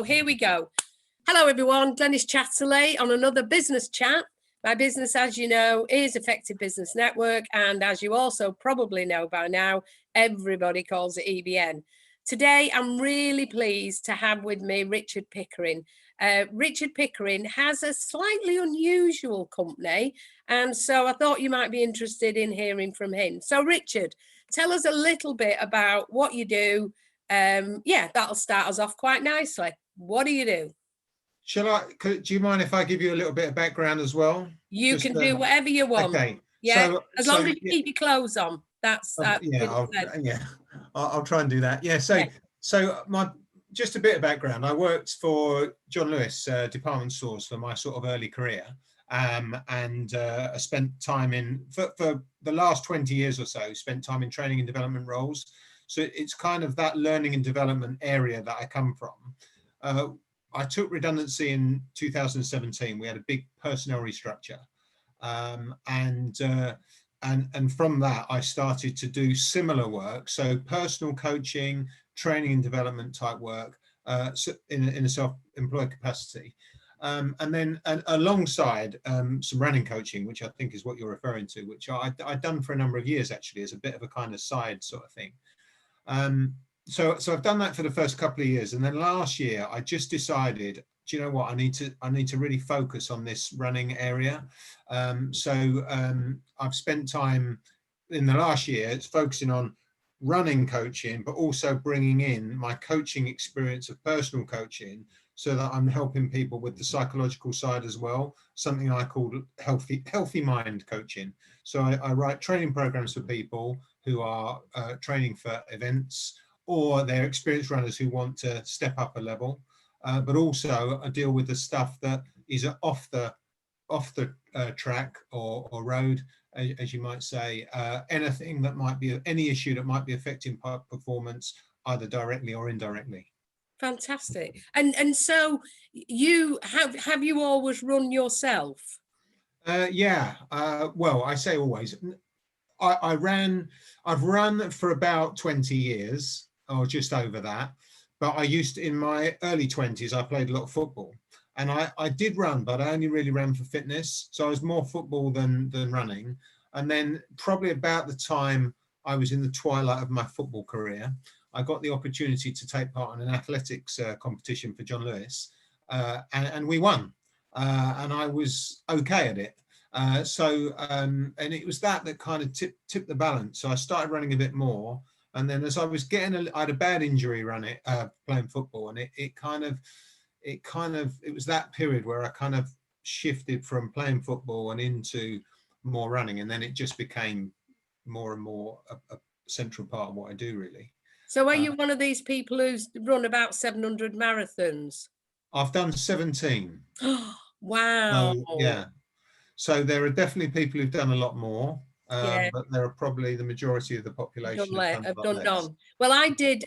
Here we go. Hello everyone, Dennis Chatterley on another business chat. My business, as you know, is Effective Business Network, and as you also probably know by now, everybody calls it EBN. Today, I'm really pleased to have with me Richard Pickering. Richard Pickering has a slightly unusual company, and so I thought you might be interested in hearing from him. So Richard, tell us a little bit about what you do. Yeah, that'll start us off quite nicely. What do you do? Do you mind if I give you a little bit of background as well? You can do whatever you want. Okay. Yeah, as long as you keep your clothes on. That's I'll try and do that. Yeah. Just a bit of background. I worked for John Lewis department stores for my sort of early career, and I spent time for the last 20 years or so. Spent time in training and development roles. So it's kind of that learning and development area that I come from. I took redundancy in 2017. We had a big personnel restructure, and from that I started to do similar work. So personal coaching, training and development type work, in a self-employed capacity, and then alongside some running coaching, which I think is what you're referring to, which I'd done for a number of years actually as a bit of a kind of side sort of thing. So I've done that for the first couple of years, and then last year I just decided, do you know what, I need to really focus on this running area. I've spent time in the last year focusing on running coaching, but also bringing in my coaching experience of personal coaching, so that I'm helping people with the psychological side as well, something I call healthy mind coaching. So I write training programs for people who are training for events, or they're experienced runners who want to step up a level, but also I deal with the stuff that is off the track or road, as you might say, anything that might be any issue that might be affecting performance, either directly or indirectly. Fantastic. And so you have you always run yourself? Well, I say always. I've run for about 20 years or just over that, but I used to, in my early 20s, I played a lot of football, and I did run, but I only really ran for fitness. So I was more football than running. And then probably about the time I was in the twilight of my football career, I got the opportunity to take part in an athletics competition for John Lewis, and we won, and I was okay at it. And it was that kind of tipped the balance. So I started running a bit more, and then as I was I had a bad injury playing football, and it was that period where I kind of shifted from playing football and into more running, and then it just became more and more a central part of what I do, really. So are you one of these people who's run about 700 marathons? I've done 17. Wow. Yeah. So there are definitely people who've done a lot more, but there are probably the majority of the population have done none. Well, I did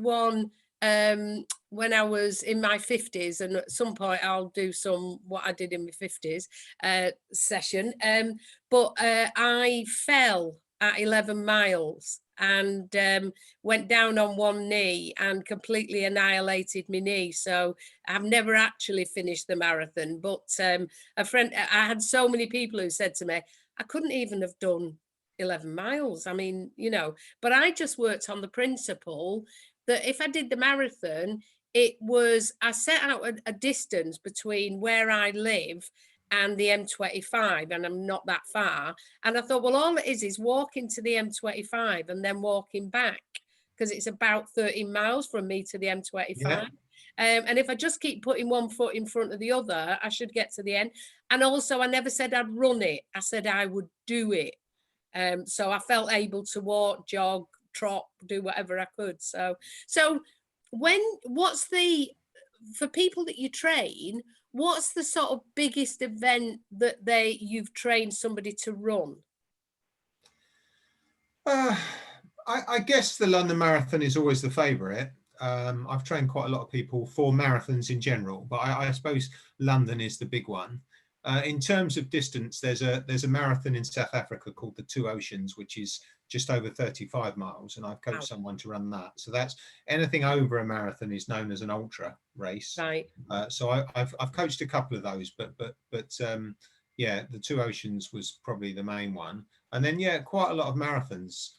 one when I was in my 50s, and at some point I'll do what I did in my 50s session. But I fell at 11 miles and went down on one knee and completely annihilated my knee. So I've never actually finished the marathon. But I had so many people who said to me, I couldn't even have done 11 miles. I mean, but I just worked on the principle that if I did the marathon, I set out a distance between where I live and the M25, and I'm not that far. And I thought, well, all it is walking to the M25 and then walking back, because it's about 13 miles from me to the M25. Yeah. And if I just keep putting one foot in front of the other, I should get to the end. And also, I never said I'd run it. I said I would do it. So I felt able to walk, jog, trot, do whatever I could. So for people that you train, what's the sort of biggest event that you've trained somebody to run? I guess the London Marathon is always the favourite. I've trained quite a lot of people for marathons in general, but I suppose London is the big one. In terms of distance, there's a marathon in South Africa called the Two Oceans, which is just over 35 miles, and I've coached Wow. someone to run that. So that's anything over a marathon is known as an ultra race. Right. So I've coached a couple of those, but yeah, the Two Oceans was probably the main one, and then yeah, quite a lot of marathons.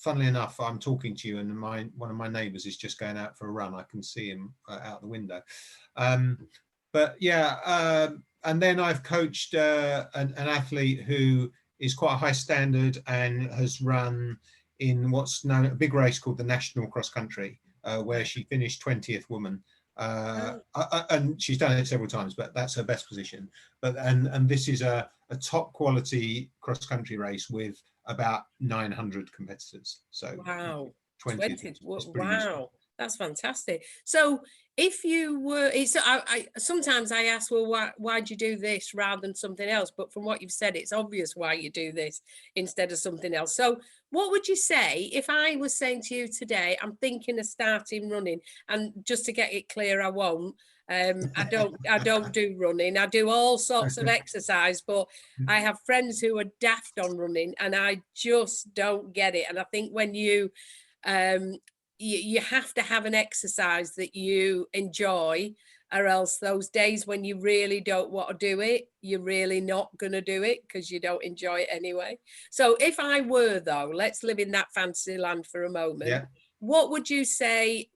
Funnily enough, I'm talking to you, and one of my neighbours is just going out for a run. I can see him out the window. But yeah, and then I've coached an athlete who is quite a high standard and has run in what's known a big race called the National Cross Country, where she finished 20th woman. And she's done it several times, but that's her best position. But and this is a top quality cross country race with about 900 competitors. So Wow. 20 is pretty useful. Wow, that's fantastic. So if you were, it's I sometimes I ask, well, why'd you do this rather than something else? But from what you've said, it's obvious why you do this instead of something else. So what would you say if I was saying to you today, I'm thinking of starting running, and just to get it clear, I won't. I don't do running. I do all sorts of exercise, but I have friends who are daft on running, and I just don't get it. And I think when you have to have an exercise that you enjoy, or else those days when you really don't want to do it, you're really not going to do it because you don't enjoy it anyway. So if I were, though, let's live in that fantasy land for a moment. Yeah. What would you say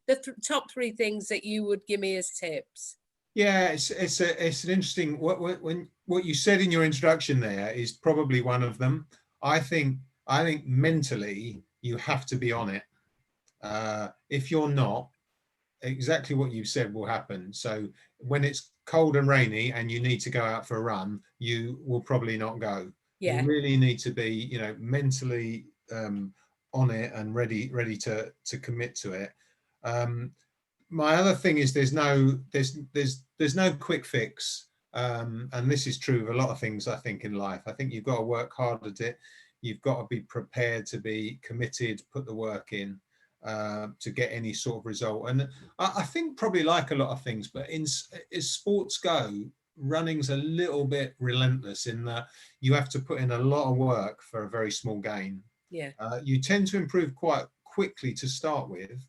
the top three things that you would give me as tips? Yeah, it's an interesting what you said in your introduction there is probably one of them. I think mentally you have to be on it. If you're not, exactly what you said will happen. So when it's cold and rainy and you need to go out for a run, you will probably not go. Yeah. You really need to be, you know, mentally on it and ready to commit to it. My other thing is there's no quick fix, and this is true of a lot of things I think in life. I think you've got to work hard at it. You've got to be prepared to be committed, put the work in to get any sort of result. And I think probably like a lot of things, but as sports go, running's a little bit relentless in that you have to put in a lot of work for a very small gain. Yeah. You tend to improve quite quickly to start with.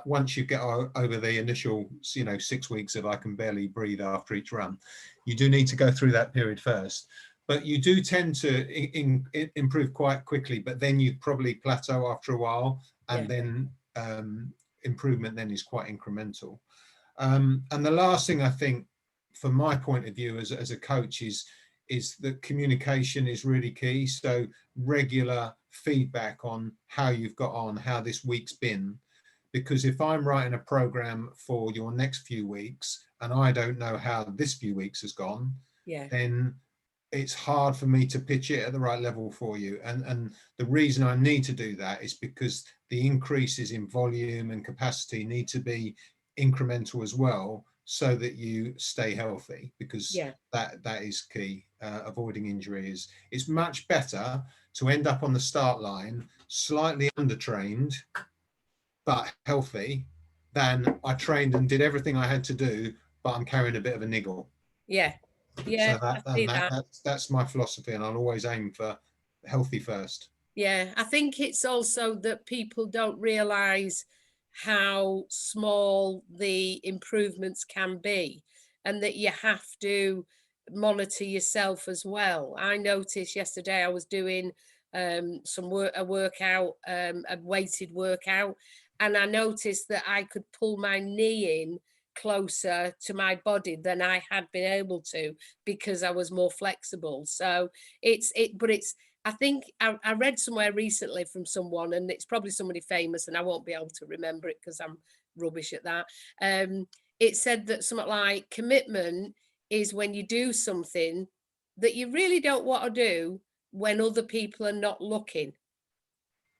Once you get over the initial, 6 weeks of I can barely breathe after each run, you do need to go through that period first. But you do tend to improve quite quickly, but then you probably plateau after a while, and then improvement then is quite incremental. And the last thing I think, from my point of view as a coach, is that communication is really key. So regular feedback on how you've got on, how this week's been. Because if I'm writing a program for your next few weeks and I don't know how this few weeks has gone, then it's hard for me to pitch it at the right level for you. And the reason I need to do that is because the increases in volume and capacity need to be incremental as well, so that you stay healthy, because that is key. Avoiding injuries. It's much better to end up on the start line slightly undertrained but healthy than I trained and did everything I had to do, but I'm carrying a bit of a niggle. Yeah. So that's my philosophy, and I'll always aim for healthy first. Yeah, I think it's also that people don't realize how small the improvements can be, and that you have to monitor yourself as well. I noticed yesterday I was doing a workout, a weighted workout, and I noticed that I could pull my knee in closer to my body than I had been able to, because I was more flexible. So but it's I think I read somewhere recently from someone, and it's probably somebody famous, and I won't be able to remember it because I'm rubbish at that. It said that something like commitment is when you do something that you really don't want to do when other people are not looking.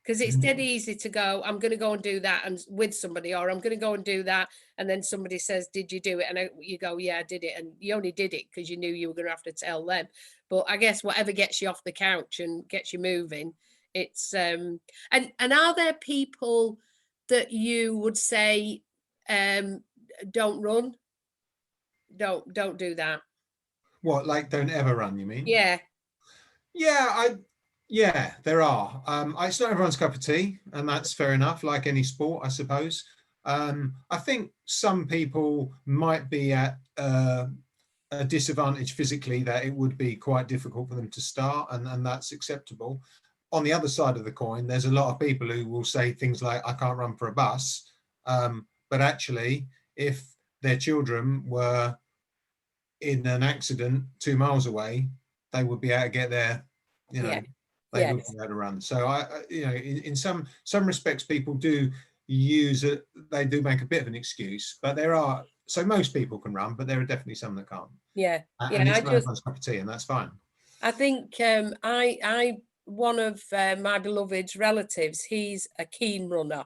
Because it's dead easy to go, I'm going to go and do that and with somebody, or I'm going to go and do that, and then somebody says, did you do it? And you go, yeah, I did it. And you only did it because you knew you were going to have to tell them. But I guess whatever gets you off the couch and gets you moving, it's and are there people that you would say don't run, don't do that? What, like don't ever run, you mean? Yeah. Yeah, Yeah, there are. It's not everyone's cup of tea, and that's fair enough, like any sport, I suppose. I think some people might be at a disadvantage physically, that it would be quite difficult for them to start, and that's acceptable. On the other side of the coin, there's a lot of people who will say things like, I can't run for a bus. But actually, if their children were in an accident 2 miles away, they would be able to get there, you Yeah. know, they would be Yes. able to run. So you know, in some respects, people do use it, they do make a bit of an excuse, but there are, so most people can run, but there are definitely some that can't. Yeah. Yeah. And it's not everyone's cup of tea, and that's fine. I think one of my beloved's relatives, he's a keen runner.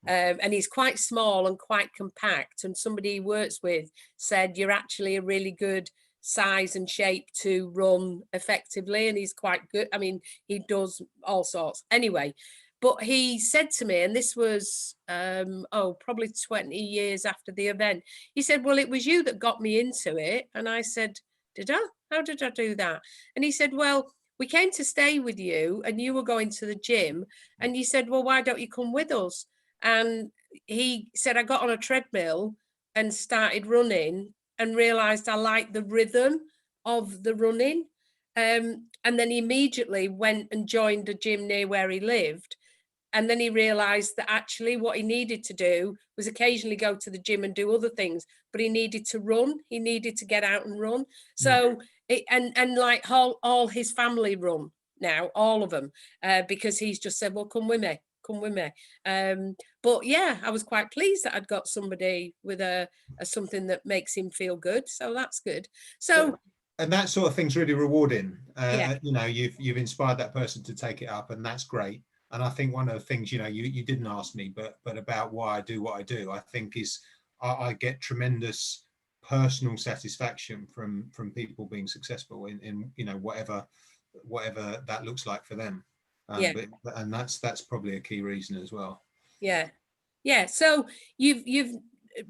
And he's quite small and quite compact. And somebody he works with said, you're actually a really good size and shape to run effectively. And he's quite good. I mean, he does all sorts. Anyway, but he said to me, and this was, probably 20 years after the event, he said, well, it was you that got me into it. And I said, did I? How did I do that? And he said, well, we came to stay with you and you were going to the gym. And you said, well, why don't you come with us? And he said, I got on a treadmill and started running and realized I liked the rhythm of the running. And then he immediately went and joined a gym near where he lived. And then he realized that actually what he needed to do was occasionally go to the gym and do other things, but he needed to run. He needed to get out and run. So, and like all his family run now, all of them, because he's just said, well, come with me, come with me. But yeah, I was quite pleased that I'd got somebody with a something that makes him feel good. So that's good. So And that sort of thing's really rewarding. yeah, You know, you've inspired that person to take it up, and that's great. And I think one of the things, you know, you didn't ask me, but about why I do what I do, I think is I get tremendous personal satisfaction from people being successful in you know, whatever that looks like for them. yeah, And that's probably a key reason as well. yeah, yeah. So you've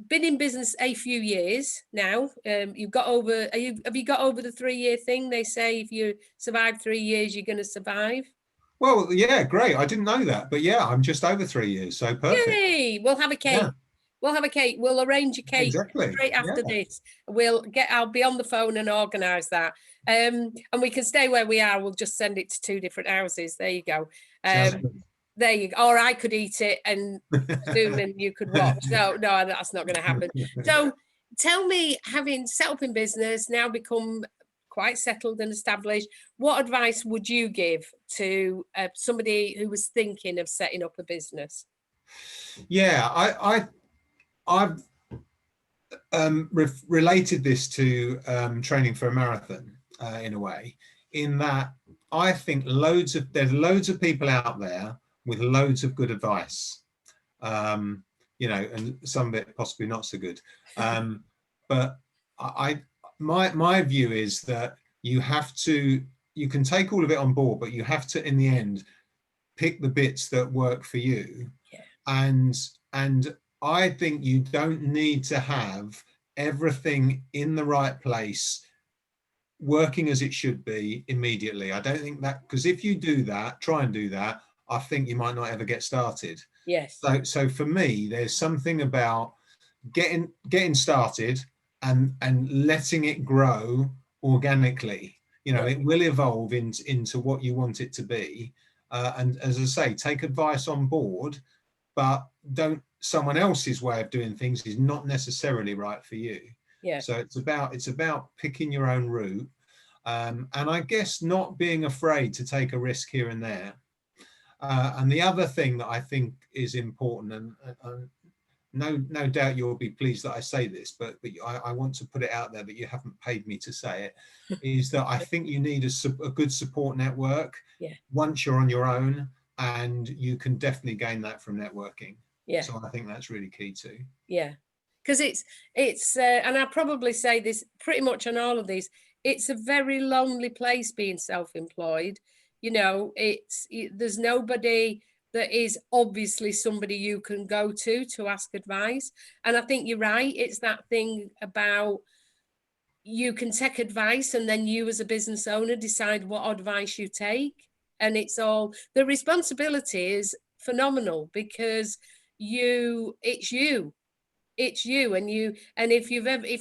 been in business a few years now. You've got over. Have you got over the 3-year thing? They say if you survive 3 years, you're going to survive. Well, yeah, great. I didn't know that, but yeah, I'm just over 3 years, so perfect. Yay! We'll have a cake. Yeah, We'll have a cake. We'll arrange a cake exactly. straight after Yeah. this. I'll be on the phone and organise that. And we can stay where we are. We'll just send it to 2 different houses. There you go. Sounds good. There you go. Or I could eat it and Zoom and you could watch. No, that's not going to happen. So tell me, having set up in business, now become quite settled and established, what advice would you give to somebody who was thinking of setting up a business? Yeah, I've related this to training for a marathon in a way, in that I think there's loads of people out there with loads of good advice, you know, and some of it possibly not so good. But my view is that you can take all of it on board, but you have to, in the end, pick the bits that work for you. Yeah. And I think you don't need to have everything in the right place, working as it should be immediately. I don't think that, because if you do that, try and do that, I think you might not ever get started. Yes. So for me, there's something about getting started and letting it grow organically. You know, it will evolve into what you want it to be. And as I say, take advice on board, but someone else's way of doing things is not necessarily right for you. Yeah. So it's about picking your own route, and I guess not being afraid to take a risk here and there. And the other thing that I think is important, and no doubt you'll be pleased that I say this, but I want to put it out there that you haven't paid me to say it, is that I think you need a good support network. Yeah. Once you're on your own, and you can definitely gain that from networking. Yeah. So I think that's really key too. Yeah. Because it's and I probably say this pretty much on all of these, it's a very lonely place being self-employed. You know, there's nobody that is obviously somebody you can go to ask advice. And I think you're right. It's that thing about you can take advice and then you as a business owner decide what advice you take. And it's all, the responsibility is phenomenal, because it's you. It's you, and if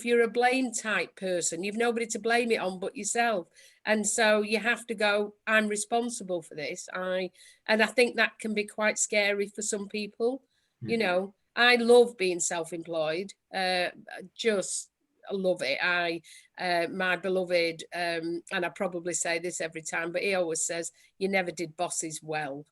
you're a blame type person, you've nobody to blame it on but yourself. And so you have to go, I'm responsible for this. And I think that can be quite scary for some people. You know, I love being self-employed. Just love it. My beloved, and I probably say this every time, but he always says, you never did bosses well.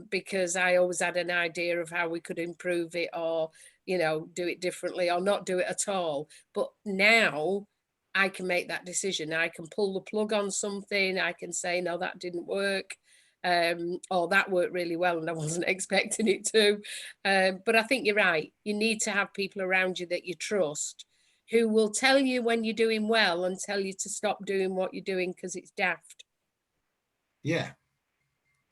Because I always had an idea of how we could improve it, or, you know, do it differently, or not do it at all. But now I can make that decision. I can pull the plug on something. I can say, no, that didn't work. Or that worked really well and I wasn't expecting it to. But I think you're right. You need to have people around you that you trust, who will tell you when you're doing well and tell you to stop doing what you're doing because it's daft. Yeah.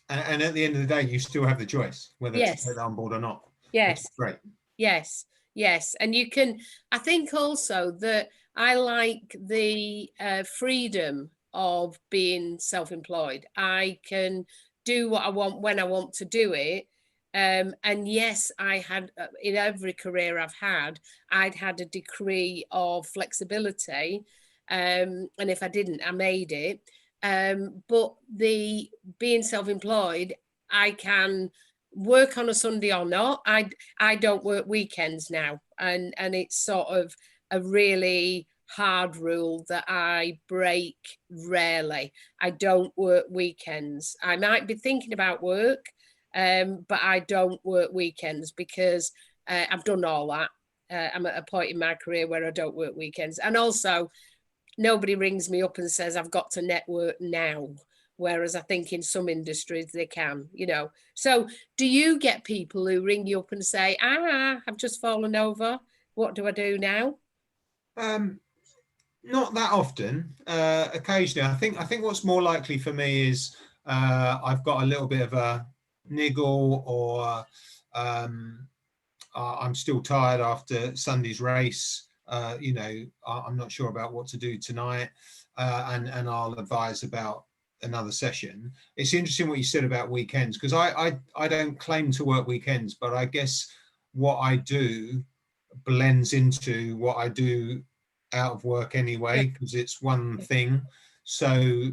And at the end of the day, you still have the choice whether to take that on board or not. Yes. Great. Yes. Yes. And you can, I think also that I like the freedom of being self-employed. I can do what I want when I want to do it. And yes, I had, in every career I'd had a degree of flexibility. And if I didn't, I made it. But the being self-employed, I can work on a Sunday or not. I don't work weekends now, and it's sort of a really hard rule that I break rarely. I don't work weekends. I might be thinking about work, but I don't work weekends, because I've done all that. I'm at a point in my career where I don't work weekends, and also nobody rings me up and says I've got to network now. Whereas I think in some industries they can, you know. So do you get people who ring you up and say, I've just fallen over, what do I do now? Not that often. Occasionally, I think what's more likely for me is I've got a little bit of a niggle, or I'm still tired after Sunday's race. You know, I'm not sure about what to do tonight, and I'll advise about another session. It's interesting what you said about weekends, because I don't claim to work weekends, but I guess what I do blends into what I do out of work anyway, because it's one thing. So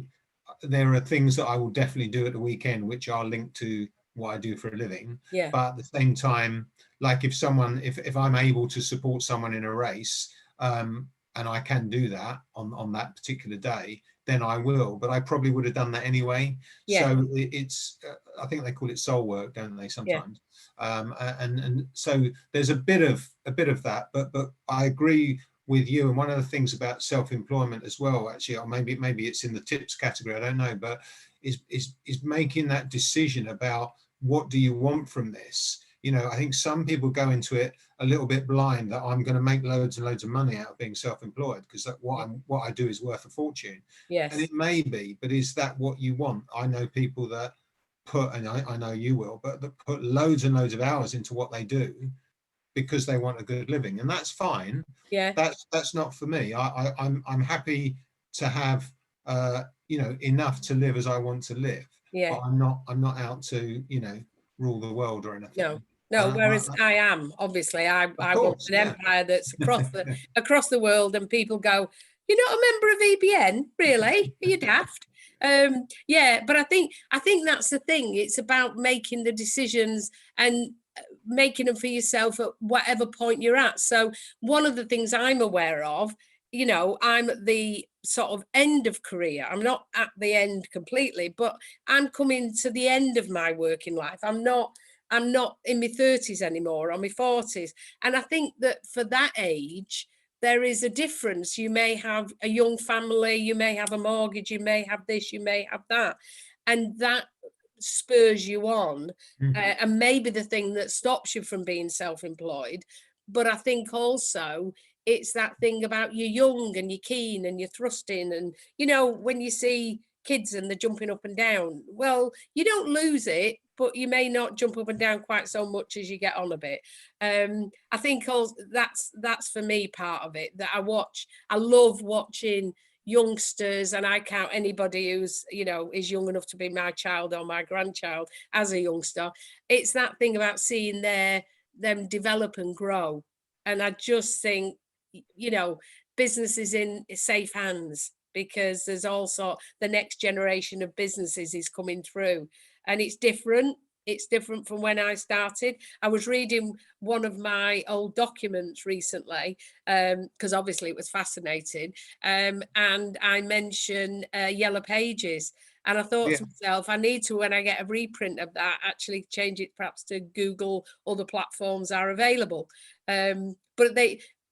there are things that I will definitely do at the weekend which are linked to what I do for a living. Yeah. But at the same time, like if I'm able to support someone in a race, and I can do that on that particular day, then I will. But I probably would have done that anyway. Yeah. So it's I think they call it soul work, don't they, sometimes? Yeah. And so there's a bit of that. But I agree with you. And one of the things about self-employment as well, actually, or maybe it's in the tips category, I don't know, but is making that decision about what do you want from this. You know, I think some people go into it a little bit blind, that I'm going to make loads and loads of money out of being self-employed because what I do is worth a fortune. Yes. And it may be, but is that what you want? I know people that put, and I know you will, but that put loads and loads of hours into what they do because they want a good living, and that's fine. Yeah. That's not for me. I'm happy to have you know, enough to live as I want to live. Yeah. But I'm not out to, you know, rule the world or anything. No, whereas I am, obviously, I want an empire that's across the world, and people go, you're not a member of EBN, really? Are you daft? Yeah, but I think that's the thing. It's about making the decisions and making them for yourself at whatever point you're at. So one of the things I'm aware of, you know, I'm at the sort of end of career. I'm not at the end completely, but I'm coming to the end of my working life. I'm not in my 30s anymore, or my 40s. And I think that for that age, there is a difference. You may have a young family, you may have a mortgage, you may have this, you may have that. And that spurs you on, and maybe the thing that stops you from being self-employed. But I think also it's that thing about you're young and you're keen and you're thrusting, and you know, when you see kids and they're jumping up and down, well, you don't lose it, but you may not jump up and down quite so much as you get on a bit. I think also that's for me part of it, that I love watching youngsters, and I count anybody who's, you know, is young enough to be my child or my grandchild as a youngster. It's that thing about seeing them develop and grow. And I just think, you know, business is in safe hands, because there's also the next generation of businesses is coming through, and it's different. It's different from when I started. I was reading one of my old documents recently, because obviously it was fascinating, and I mentioned Yellow Pages. And I thought Yeah. to myself, I need to, when I get a reprint of that, actually change it perhaps to Google. Other platforms are available. But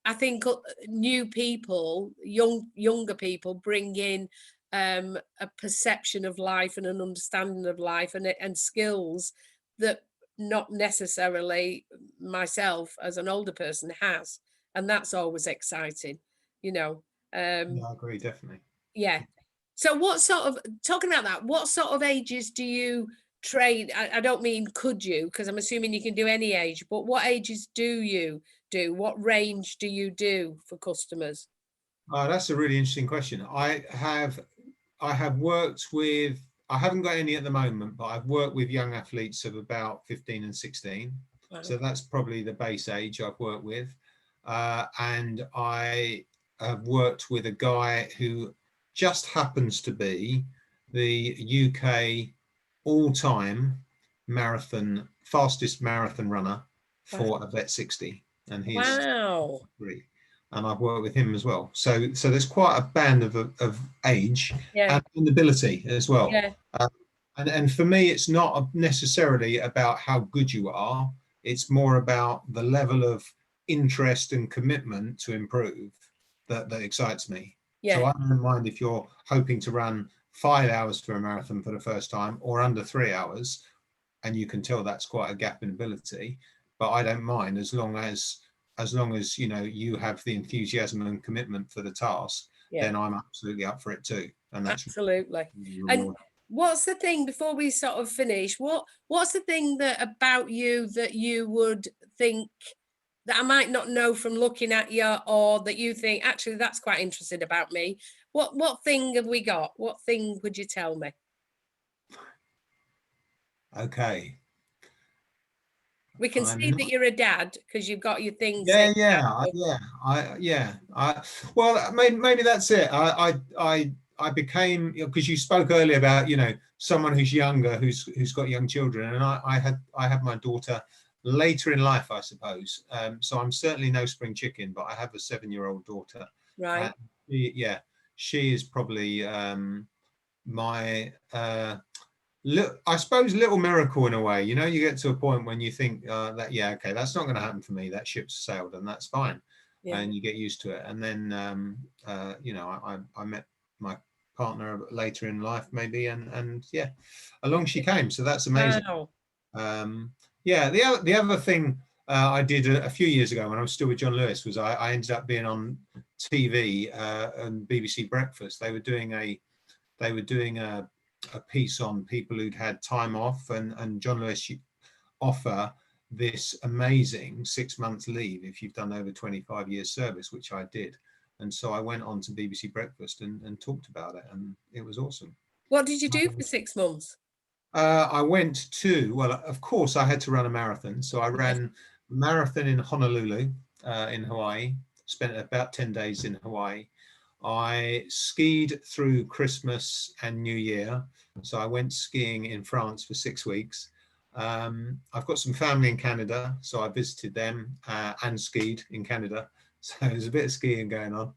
I think new people, younger people, bring in a perception of life and an understanding of life, and skills that not necessarily myself as an older person has, and that's always exciting, you know. I agree, definitely. Yeah. So what sort of, talking about that, what sort of ages do you train? I don't mean could you, because I'm assuming you can do any age, but what ages do you do? What range do you do for customers? Oh, that's a really interesting question. I have worked with, I haven't got any at the moment, but I've worked with young athletes of about 15 and 16. Wow. So that's probably the base age I've worked with. And I have worked with a guy who just happens to be the UK all-time fastest marathon runner for a vet 60. And he's Wow. three. And I've worked with him as well. So there's quite a band of age Yeah. and ability as well. Yeah. And for me, it's not necessarily about how good you are. It's more about the level of interest and commitment to improve that excites me. Yeah. So I don't mind if you're hoping to run 5 hours for a marathon for the first time or under 3 hours, and you can tell that's quite a gap in ability. But I don't mind as long as you know you have the enthusiasm and commitment for the task. Yeah. Then I'm absolutely up for it too. And that's Absolutely. really And rewarding. what's the thing, before we sort of finish, what's the thing that about you that you would think that I might not know from looking at you, or that you think actually that's quite interesting about me? What thing have we got? What thing would you tell me? Okay. We can I'm see not, that you're a dad because you've got your thing yeah, saying yeah, that, I- but yeah, I, yeah. Well, maybe that's it. I became, because you spoke earlier about, someone who's younger, who's got young children, and I had my daughter later in life, I suppose. So I'm certainly no spring chicken, but I have a 7-year-old daughter. right. Yeah, she is probably my look, I suppose, little miracle in a way. You get to a point when you think that, yeah, okay, that's not going to happen for me. That ship's sailed, and that's fine, Yeah. and you get used to it. And then, I met my partner later in life, maybe, and yeah, along she came. So that's amazing. Wow. Yeah, the other thing I did a few years ago when I was still with John Lewis was I ended up being on TV and BBC Breakfast. They were doing a piece on people who'd had time off, and John Lewis offer this amazing 6 months leave if you've done over 25 years service, which I did. And so I went on to BBC Breakfast and talked about it, and it was awesome. What did you do for 6 months? I went well, of course, I had to run a marathon. So I ran a marathon in Honolulu, in Hawaii, spent about 10 days in Hawaii. I skied through Christmas and New Year. So I went skiing in France for 6 weeks. I've got some family in Canada, so I visited them and skied in Canada. So there's a bit of skiing going on.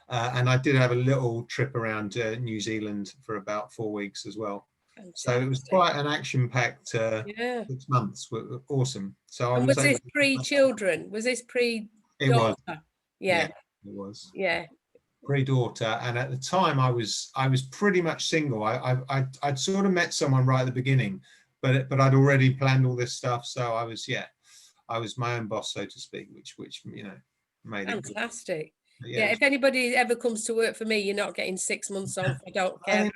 And I did have a little trip around New Zealand for about 4 weeks as well. So it was Fantastic. quite an action-packed Yeah. 6 months. Awesome. So I And was was this able to. pre-children? Was this It was. pre-daughter? Yeah, Yeah. it was. Yeah. Pre-daughter, and at the time I was pretty much single. I'd sort of met someone right at the beginning, but I'd already planned all this stuff. So I was my own boss, so to speak, which made it good. Fantastic. Yeah, Yeah. If anybody ever comes to work for me, you're not getting 6 months off. I don't care.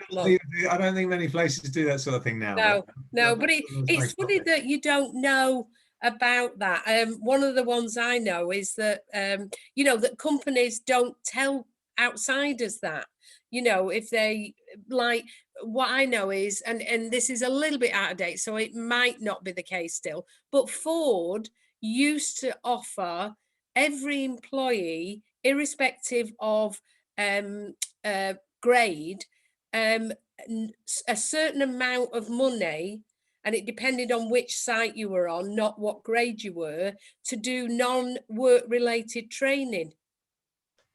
I don't think many places do that sort of thing now. No, but it's funny that you don't know about that. One of the ones I know is that that companies don't tell outsiders that, you know, if they like, what I know is, and this is a little bit out of date, so it might not be the case still, but Ford used to offer every employee, irrespective of um, grade, um, a certain amount of money, and it depended on which site you were on, not what grade you were, to do non-work related training.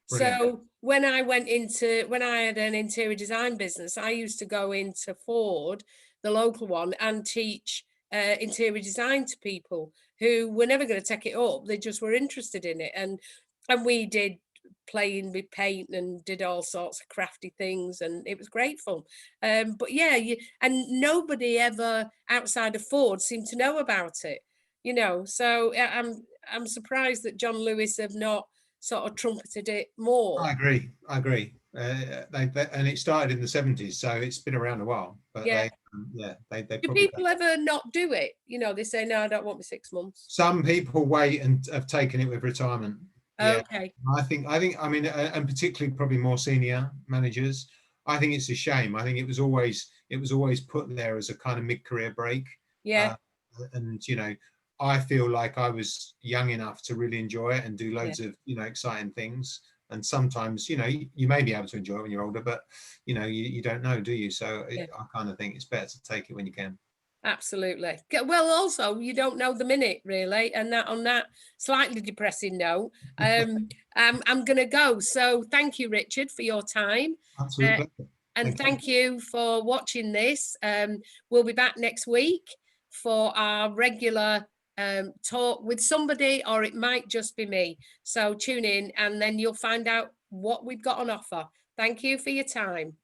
Brilliant. So when I had an interior design business, I used to go into Ford, the local one, and teach interior design to people who were never going to take it up. They just were interested in it, and we did playing with paint and did all sorts of crafty things, and it was great fun. But yeah, and nobody ever outside of Ford seemed to know about it, you know. So I'm surprised that John Lewis have not sort of trumpeted it more. I agree. I agree. And it started in the 70s, so it's been around a while. But Yeah. they Do probably people ever not do it? You know, they say, no, I don't want my 6 months. some people wait and have taken it with retirement. Yeah, Okay. I mean, and particularly probably more senior managers. I think it's a shame. I think it was always put there as a kind of mid-career break. Yeah. Uh, and you know, I feel like I was young enough to really enjoy it and do Yeah. loads of, you know, exciting things. And sometimes, you know, you may be able to enjoy it when you're older, but you know, you don't know, do you? So Yeah. I kind of think it's better to take it when you can. Absolutely. Well, also, you don't know the minute, really. And that, on that slightly depressing note, I'm going to go. So thank you, Richard, for your time. Absolute Uh, pleasure. and Thank you. thank you for watching this. We'll be back next week for our regular talk with somebody, or it might just be me. So tune in, and then you'll find out what we've got on offer. Thank you for your time.